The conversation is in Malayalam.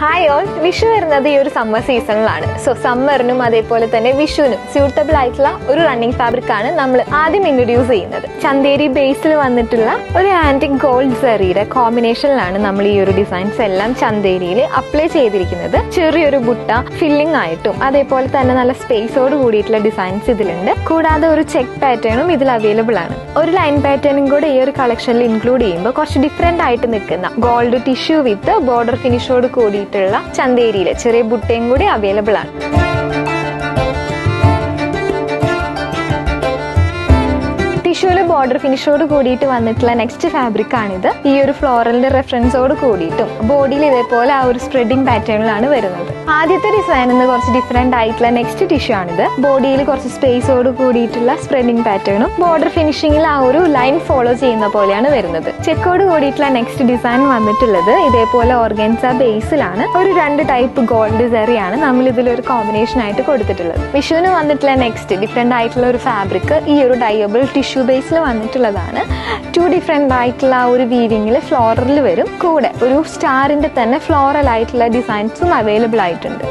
ഹായ് ഓൾ, വിഷു വരുന്നത് ഈ ഒരു സമ്മർ സീസണിലാണ്. സോ സമ്മറിനും അതേപോലെ തന്നെ വിഷുവിനും സ്യൂട്ടബിൾ ആയിട്ടുള്ള ഒരു റണ്ണിങ് ഫാബ്രിക് ആണ് നമ്മൾ ആദ്യം ഇൻട്രൊഡ്യൂസ് ചെയ്യുന്നത്. ചന്തേരി ബേസിൽ വന്നിട്ടുള്ള ഒരു ആന്റിക് ഗോൾഡ് സെറിയുടെ കോമ്പിനേഷനിലാണ് നമ്മൾ ഈ ഒരു ഡിസൈൻസ് എല്ലാം ചന്തേരിയിൽ അപ്ലൈ ചെയ്തിരിക്കുന്നത്. ചെറിയൊരു ബുട്ട ഫില്ലിംഗ് ആയിട്ടും അതേപോലെ തന്നെ നല്ല സ്പേസോട് കൂടിയിട്ടുള്ള ഡിസൈൻസ് ഇതിലുണ്ട്. കൂടാതെ ഒരു ചെക്ക് പാറ്റേണും ഇതിൽ അവൈലബിൾ ആണ്. ഒരു ലൈൻ പാറ്റേണും കൂടെ ഈ ഒരു കളക്ഷനിൽ ഇൻക്ലൂഡ് ചെയ്യുമ്പോൾ കുറച്ച് ഡിഫറെന്റ് ആയിട്ട് നിൽക്കുന്ന ഗോൾഡ് ടിഷ്യൂ വിത്ത് ബോർഡർ ഫിനിഷോട് കൂടിയിട്ടുള്ള ചന്തേരിയിലെ ചെറിയ ബുട്ടയും കൂടി അവൈലബിൾ ആണ്. ടിഷ്യൂല് ബോർഡർ ഫിനിഷോട് കൂടിയിട്ട് വന്നിട്ടുള്ള നെക്സ്റ്റ് ഫാബ്രിക് ആണിത്. ഈ ഒരു ഫ്ലോറലിന്റെ റെഫറൻസോട് കൂടിയിട്ടും ബോഡിയിൽ ഇതേപോലെ ആ ഒരു സ്പ്രെഡിംഗ് പാറ്റേണിലാണ് വരുന്നത്. ആദ്യത്തെ ഡിസൈനിൽ നിന്ന് കുറച്ച് ഡിഫറെന്റ് ആയിട്ടുള്ള നെക്സ്റ്റ് ടിഷ്യൂ ആണിത്. ബോഡിയിൽ കുറച്ച് സ്പേസോട് കൂടിയിട്ടുള്ള സ്പ്രെഡിംഗ് പാറ്റേണും ബോർഡർ ഫിനിഷിംഗിൽ ആ ഒരു ലൈൻ ഫോളോ ചെയ്യുന്ന പോലെയാണ് വരുന്നത്. ചെക്കോട് കൂടിയിട്ടുള്ള നെക്സ്റ്റ് ഡിസൈൻ വന്നിട്ടുള്ളത് ഇതേപോലെ ഓർഗൻസ ബേസിലാണ്. ഒരു 2 ടൈപ്പ് ഗോൾഡ് സെറിയാണ് നമ്മൾ ഇതിലൊരു കോമ്പിനേഷൻ ആയിട്ട് കൊടുത്തിട്ടുള്ളത്. വിഷുവിന് വന്നിട്ടുള്ള നെക്സ്റ്റ് ഡിഫറെന്റ് ആയിട്ടുള്ള ഒരു ഫാബ്രിക് ഈ ഒരു ഡയബിൾ ടിഷ്യൂ ബേസിൽ വന്നിട്ടുള്ളതാണ്. 2 ഡിഫറെന്റ് ആയിട്ടുള്ള ആ ഒരു വീവിങ്ങിൽ ഫ്ലോറൽ വരും. കൂടെ ഒരു സ്റ്റാറിന്റെ തന്നെ ഫ്ലോറൽ ആയിട്ടുള്ള ഡിസൈൻസും അവൈലബിൾ ആയിട്ടുണ്ട്.